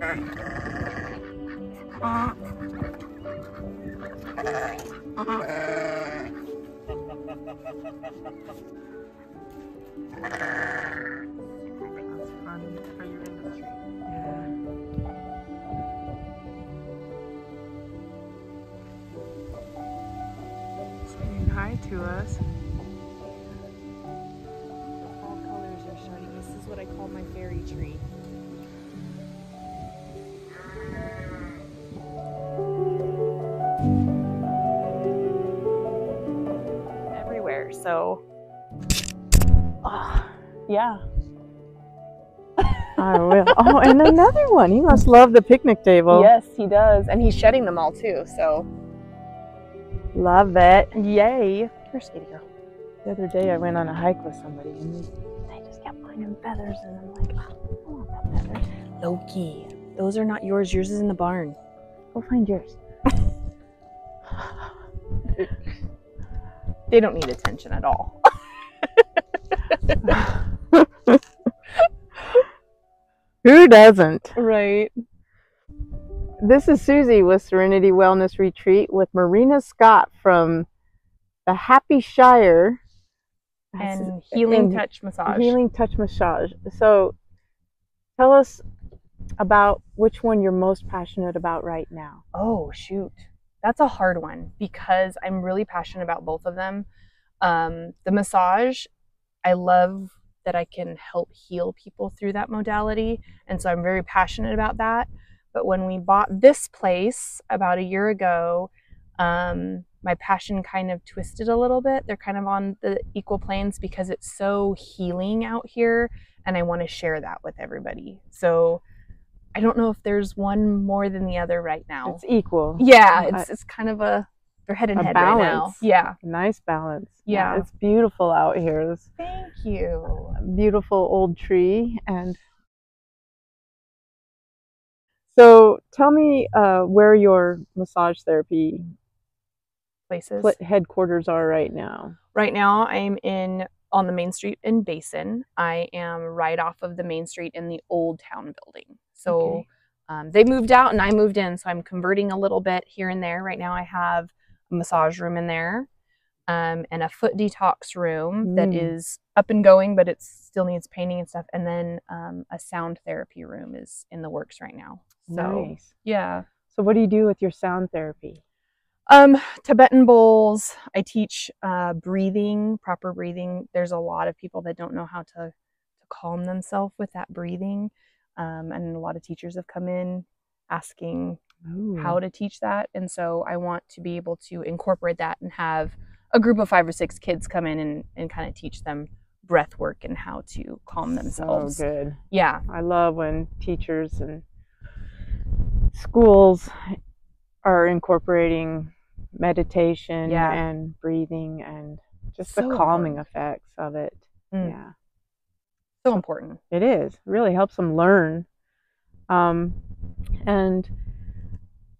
Saying hi to us. The fall colors are starting. This is what I call my fairy tree. Everywhere, so yeah. I will. Oh, and another one. He must love the picnic table. Yes, he does, and he's shedding them all too. So Love it. yay! Where's Katie girl? The other day I went on a hike with somebody and they just kept finding feathers, and I'm like, oh, I want the feathers. Loki, those are not yours. Yours is in the barn. Go find yours. They don't need attention at all. Who doesn't? Right. This is Susie with Serenity Wellness Retreat with MauRena Scott from the Happy Shire And Healing Touch Massage. Healing Touch Massage. So tell us about which one you're most passionate about right now. Oh, shoot. That's a hard one because I'm really passionate about both of them. The massage, I love that I can help heal people through that modality. And so I'm very passionate about that. But when we bought this place about a year ago, my passion kind of twisted a little bit. They're kind of on the equal planes because it's so healing out here. And I want to share that with everybody. So I don't know if there's one more than the other right now. It's equal. Yeah, it's kind of they're head and head balance right now. Yeah. A nice balance. Yeah. It's beautiful out here. This Thank you. beautiful old tree. And so tell me where your massage therapy Places. headquarters are right now. Right now I'm on the main street in Basin. I am right off of the main street in the Old Town building. So they moved out and I moved in. So I'm converting a little bit here and there. Right now I have a massage room in there and a foot detox room that is up and going, but it still needs painting and stuff. And then a sound therapy room is in the works right now. So, nice. Yeah. So what do you do with your sound therapy? Tibetan bowls. I teach breathing, proper breathing. There's a lot of people that don't know how to calm themselves with that breathing. And a lot of teachers have come in asking how to teach that. And so I want to be able to incorporate that and have a group of 5 or 6 kids come in and kind of teach them breath work and how to calm themselves. So good. Yeah. I love when teachers and schools are incorporating meditation and breathing and just the calming effects of it. Yeah. So important. It is. It really helps them learn. And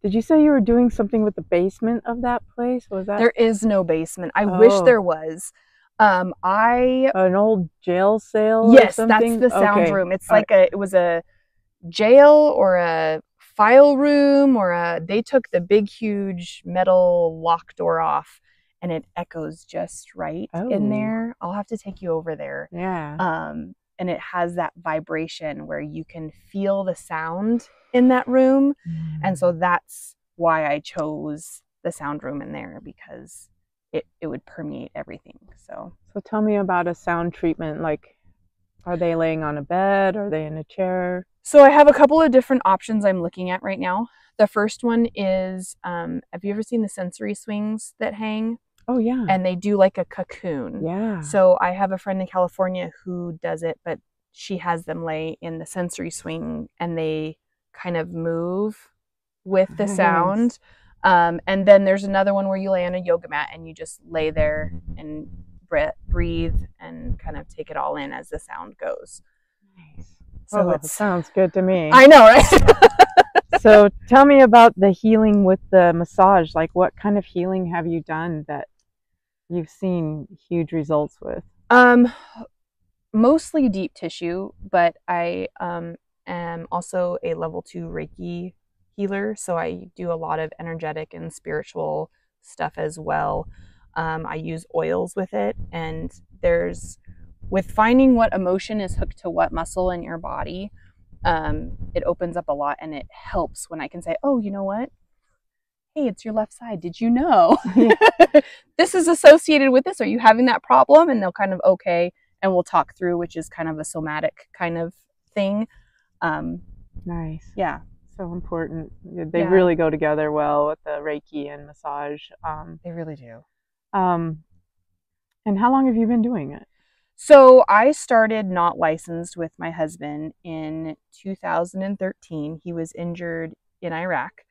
did you say you were doing something with the basement of that place? Was that? There is no basement. I wish there was. An old jail cell? Yes, or that's something? the sound room. It's like it was a jail or a file room or they took the big huge metal lock door off and it echoes just right in there. I'll have to take you over there. Yeah. And it has that vibration where you can feel the sound in that room. And so that's why I chose the sound room in there, because it would permeate everything. So tell me about a sound treatment. Like, are they laying on a bed? Are they in a chair? So I have a couple of different options I'm looking at right now. The first one is, have you ever seen the sensory swings that hang? Oh, yeah. And they do like a cocoon. Yeah. So I have a friend in California who does it, but she has them lay in the sensory swing and they kind of move with the sound. And then there's another one where you lay on a yoga mat and you just lay there and breathe and kind of take it all in as the sound goes. Nice. So it sounds good to me. I know, right? So tell me about the healing with the massage. Like, what kind of healing have you done that you've seen huge results with? Mostly deep tissue, but I am also a level 2 Reiki healer, so I do a lot of energetic and spiritual stuff as well. I use oils with it, and with finding what emotion is hooked to what muscle in your body, it opens up a lot, and it helps when I can say, oh, you know what? Hey, it's your left side. Did you know this is associated with this? Are you having that problem? And they'll kind of, okay, and we'll talk through, which is kind of a somatic kind of thing. Nice. Yeah. So important. They really go together well with the Reiki and massage. They really do. And how long have you been doing it? So I started not licensed with my husband in 2013. He was injured in Iraq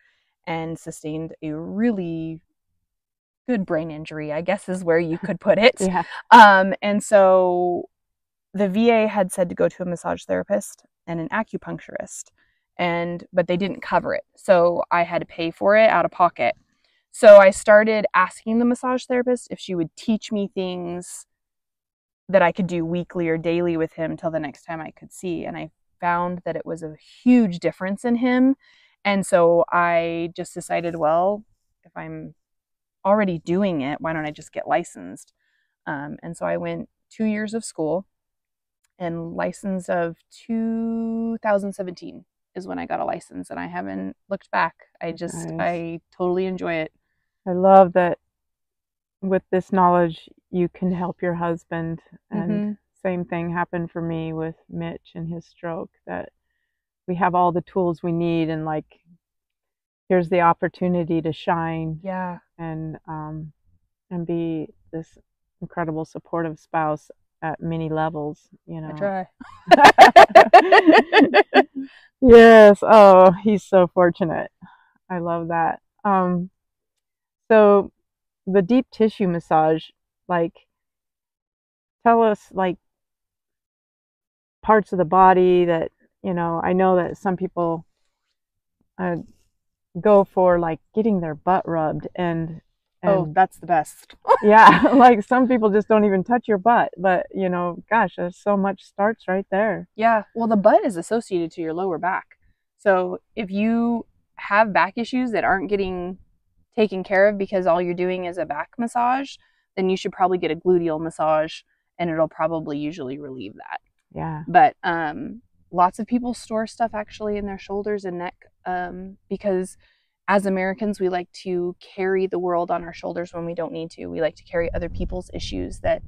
and sustained a really good brain injury, I guess is where you could put it. Yeah. And so the VA had said to go to a massage therapist and an acupuncturist, but they didn't cover it. So I had to pay for it out of pocket. So I started asking the massage therapist if she would teach me things that I could do weekly or daily with him till the next time I could see. And I found that it was a huge difference in him. And so I just decided, well, if I'm already doing it, why don't I just get licensed? And so I went 2 years of school, and license of 2017 is when I got a license, and I haven't looked back. I totally enjoy it. I love that with this knowledge you can help your husband, and same thing happened for me with Mitch and his stroke, that we have all the tools we need, and like here's the opportunity to shine. Yeah. And be this incredible supportive spouse at many levels, you know. I try. Yes. Oh, he's so fortunate. I love that. So the deep tissue massage, like, tell us like parts of the body that, you know, I know that some people go for like getting their butt rubbed, and oh, that's the best. Yeah, like some people just don't even touch your butt, but you know, gosh, there's so much starts right there. Yeah, well, the butt is associated to your lower back. So if you have back issues that aren't getting taken care of because all you're doing is a back massage, then you should probably get a gluteal massage, and it'll probably usually relieve that. Yeah. But lots of people store stuff actually in their shoulders and neck, because as Americans, we like to carry the world on our shoulders when we don't need to. We like to carry other people's issues that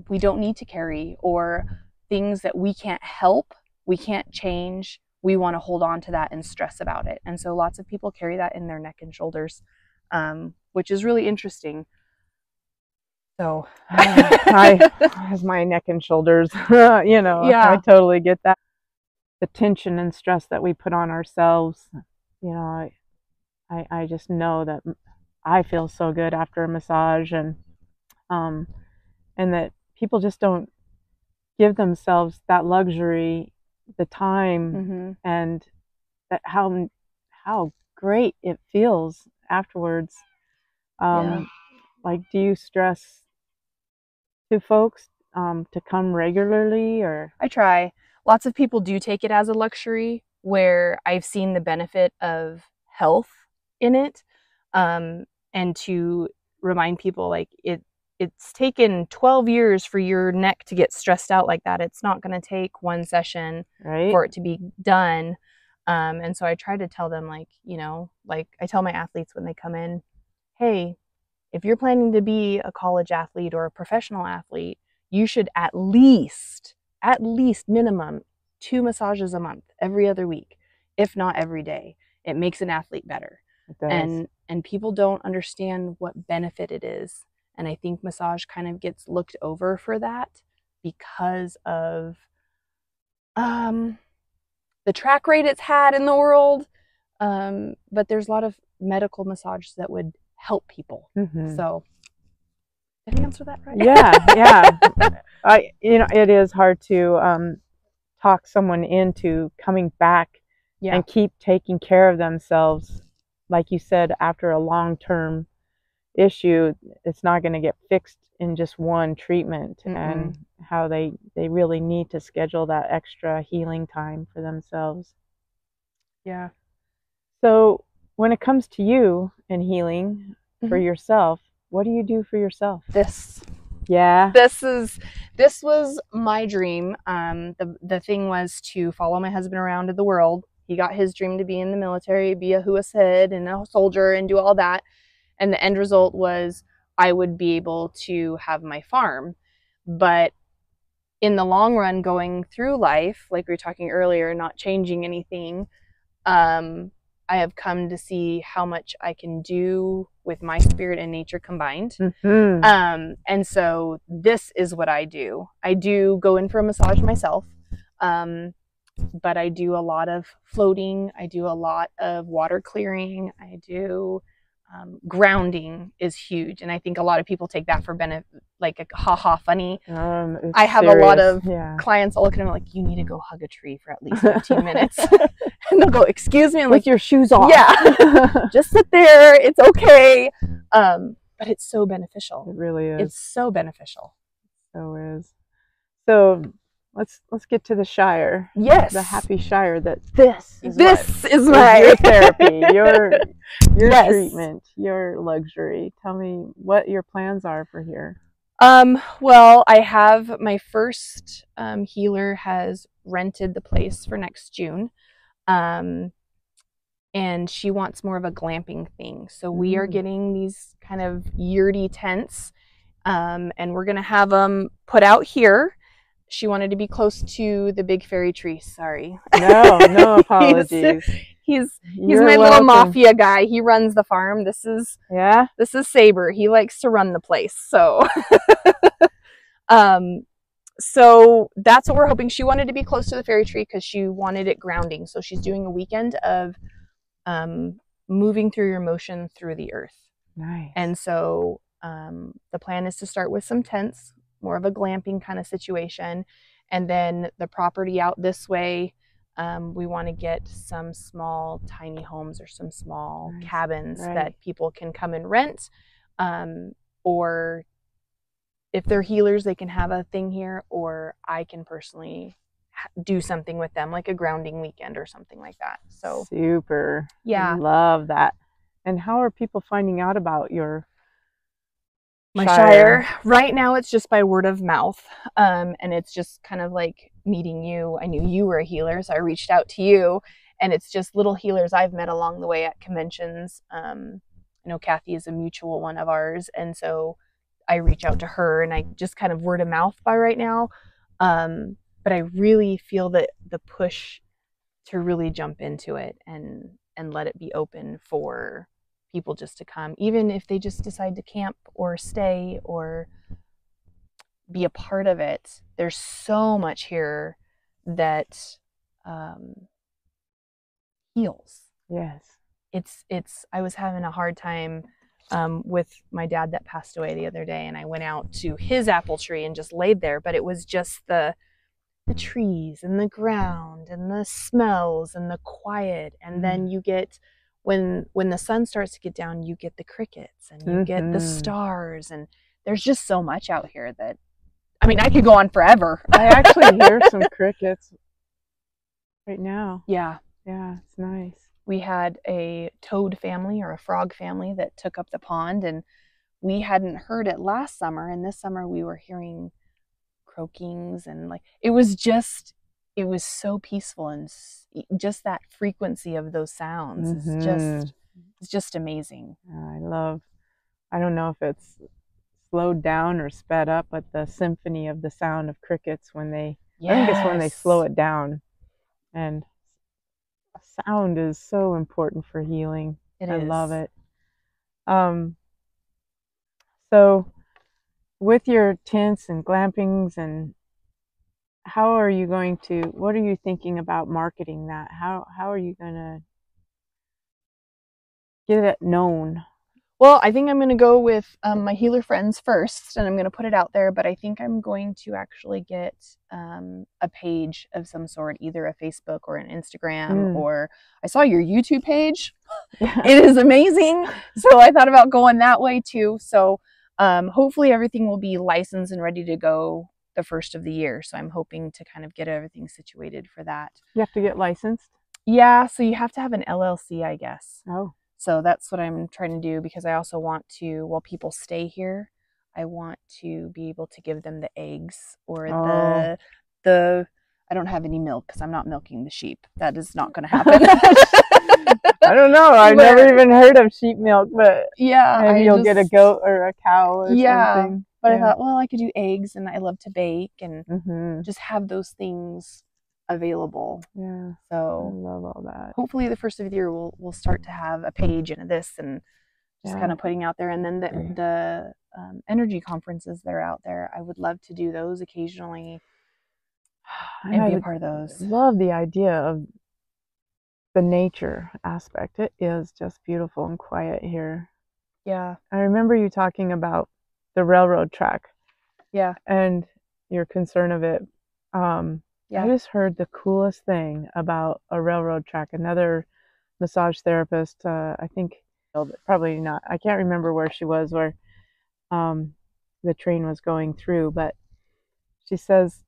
we don't need to carry, or things that we can't help, we can't change. We want to hold on to that and stress about it. And so lots of people carry that in their neck and shoulders, which is really interesting. So I have my neck and shoulders, you know, yeah. I totally get that. The tension and stress that we put on ourselves, you know, I just know that I feel so good after a massage, and that people just don't give themselves that luxury, the time, and that how great it feels afterwards. Like, do you stress to folks to come regularly? Or I try. Lots of people do take it as a luxury, where I've seen the benefit of health in it, and to remind people, like, it's taken 12 years for your neck to get stressed out like that. It's not going to take one session for it to be done. And so I try to tell them, like, you know, like I tell my athletes when they come in, hey, if you're planning to be a college athlete or a professional athlete, you should at least minimum 2 massages a month, every other week, if not every day. It makes an athlete better. It does. And people don't understand what benefit it is. And I think massage kind of gets looked over for that because of the track rate it's had in the world. But there's a lot of medical massages that would help people. So did I answer that right? Yeah. You know, it is hard to talk someone into coming back and keep taking care of themselves, like you said, after a long-term issue, it's not going to get fixed in just one treatment. And how they really need to schedule that extra healing time for themselves. Yeah. So when it comes to you and healing for yourself, what do you do for yourself? This. Yeah. This was my dream. The thing was to follow my husband around to the world. He got his dream to be in the military, be a Huasid and a soldier and do all that. And the end result was I would be able to have my farm. But in the long run, going through life, like we were talking earlier, not changing anything, I have come to see how much I can do with my spirit and nature combined. And so this is what I do. I do go in for a massage myself, but I do a lot of floating. I do a lot of water clearing. I do grounding is huge. And I think a lot of people take that for benefit, like a ha-ha funny. I have a lot of clients all looking at me like, you need to go hug a tree for at least 15 minutes. And they'll go, excuse me. I'm with like, your shoes off. Yeah, just sit there. It's okay. But it's so beneficial. It really is. It's so beneficial. So is. So let's get to the Shire. Yes. The happy Shire. That this is my your therapy, your treatment, your luxury. Tell me what your plans are for here. Well, I have my first healer has rented the place for next June. And she wants more of a glamping thing. So we are getting these kind of yurty tents, and we're going to have them put out here. She wanted to be close to the big fairy tree. Sorry. No apologies. He's my little mafia guy. He runs the farm. This is Saber. He likes to run the place. So, so that's what we're hoping. She wanted to be close to the fairy tree because she wanted it grounding. So she's doing a weekend of moving through your motion through the earth. Nice. And so the plan is to start with some tents, more of a glamping kind of situation. And then the property out this way, we want to get some small tiny homes or some small cabins that people can come and rent, or if they're healers, they can have a thing here, or I can personally do something with them, like a grounding weekend or something like that. So super. Yeah. I love that. And how are people finding out about my Shire? Right now it's just by word of mouth. And it's just kind of like meeting you. I knew you were a healer, so I reached out to you, and it's just little healers I've met along the way at conventions. I know Kathy is a mutual one of ours, and so I reach out to her, and I just kind of word of mouth by right now. But I really feel that the push to really jump into it and let it be open for people just to come, even if they just decide to camp or stay or be a part of it. There's so much here that heals. Yes. It's I was having a hard time with my dad that passed away the other day, and I went out to his apple tree and just laid there, but it was just the trees and the ground and the smells and the quiet. And then you get, when the sun starts to get down, you get the crickets and you get the stars, and there's just so much out here that, I mean, I could go on forever. I actually hear some crickets right now. Yeah. Yeah, it's nice. We had a toad family or a frog family that took up the pond, and we hadn't heard it last summer, and this summer we were hearing croakings, and like it was so peaceful, and just that frequency of those sounds is just amazing. I don't know if it's slowed down or sped up, but the symphony of the sound of crickets when they I think it's when they slow it down. And sound is so important for healing. I love it. So with your tents and glampings, and what are you thinking about marketing that? How are you going to get it known? Well, I think I'm going to go with my healer friends first, and I'm going to put it out there, but I think I'm going to actually get a page of some sort, either a Facebook or an Instagram, or I saw your YouTube page. It is amazing. So I thought about going that way too. So hopefully everything will be licensed and ready to go the first of the year. So I'm hoping to kind of get everything situated for that. You have to get licensed? Yeah, so you have to have an LLC, I guess. Oh. So that's what I'm trying to do, because I also want to, while people stay here, I want to be able to give them the eggs or the I don't have any milk because I'm not milking the sheep. That is not going to happen. I don't know. I've never even heard of sheep milk, but yeah, maybe you'll get a goat or a cow or something. But I thought, well, I could do eggs, and I love to bake and just have those things available. Yeah. So I love all that. Hopefully the first of the year we'll start to have a page and this and just kind of putting out there. And then the energy conferences that are out there, I would love to do those occasionally and be a part of those. Love the idea of the nature aspect. It is just beautiful and quiet here. Yeah. I remember you talking about the railroad track. Yeah. And your concern of it. I just heard the coolest thing about a railroad track. Another massage therapist, I think, probably not, I can't remember where she was, where the train was going through, but she says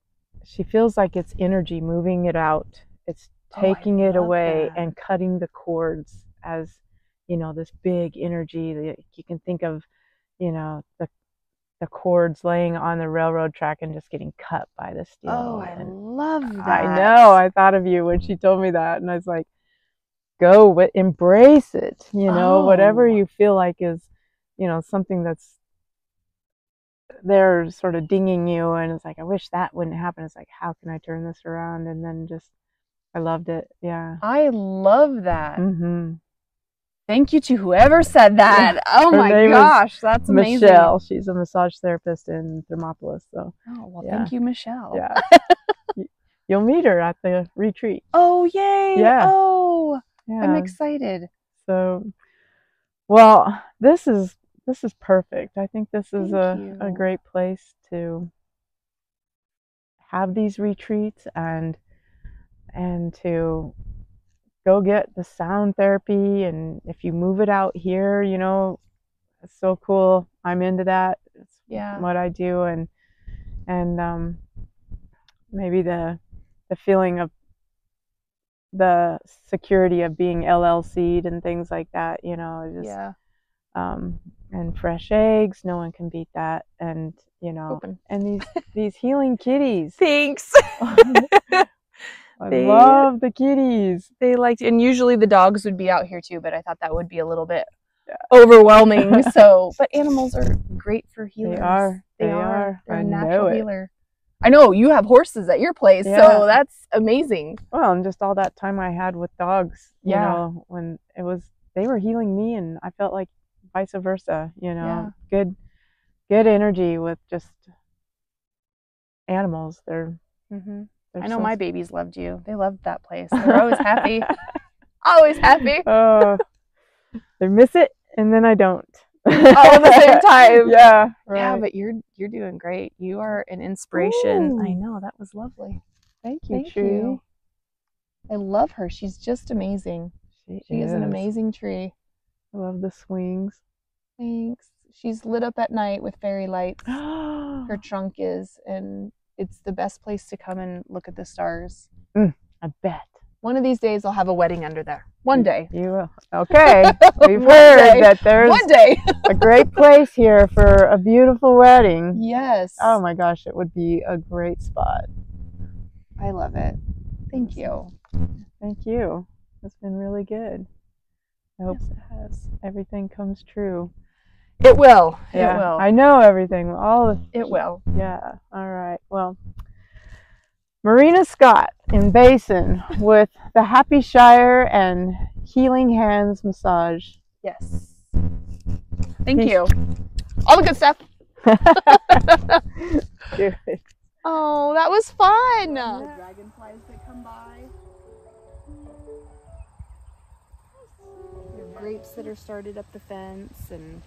she feels like it's energy moving it out. It's taking it away and cutting the cords, as you know, this big energy that you can think of, you know, the cords laying on the railroad track and just getting cut by the steel. Oh, I love that. I know. I thought of you when she told me that, and I was like, go, but embrace it. You know, whatever you feel like is, you know, something that's there sort of dinging you, and it's like, I wish that wouldn't happen. It's like, how can I turn this around? And then just, I loved it. Yeah. I love that. Thank you to whoever said that. Oh my gosh, that's amazing. Michelle. She's a massage therapist in Thermopolis. So. Oh, well, thank you, Michelle. Yeah. You'll meet her at the retreat. Oh, yay. Yeah. Oh, yeah. I'm excited. So, well, this is perfect. I think this is a great place to have these retreats and to go get the sound therapy. And if you move it out here, you know, it's so cool. I'm into that. It's what I do. And maybe the feeling of the security of being LLC'd and things like that, you know, just and fresh eggs, no one can beat that. And you know, and these healing kitties. Thanks. I love the kitties. They liked, and usually the dogs would be out here too, but I thought that would be a little bit overwhelming. So, but animals are great for healers. They are. They're a natural healer. I know you have horses at your place, so that's amazing. Well, and just all that time I had with dogs, you know, when they were healing me, and I felt like vice versa, you know, good energy with just animals. They're I know my babies loved you. They loved that place. They're always happy. Always happy. They miss it, and then I don't. All at the same time. Yeah. Right. Yeah, but you're doing great. You are an inspiration. Ooh. I know, that was lovely. Thank you. I love her. She's just amazing. She is an amazing tree. I love the swings. Thanks. She's lit up at night with fairy lights. Her trunk is, and it's the best place to come and look at the stars. I bet. One of these days I'll have a wedding under there. One day. You will. Okay. We've heard that there's a great place here for a beautiful wedding. Yes. Oh my gosh, it would be a great spot. I love it. Thank you. Thank you. It's been really good. I hope everything comes true. It will. Yeah, it will. I know everything. It will. Yeah. All right. Well, MauRena Scott in Basin with the Happy Shire and Healing Hands Massage. Yes. Thank you. All the good stuff. Good. Oh, that was fun. Dragonflies that come by. Grapes that are started up the fence and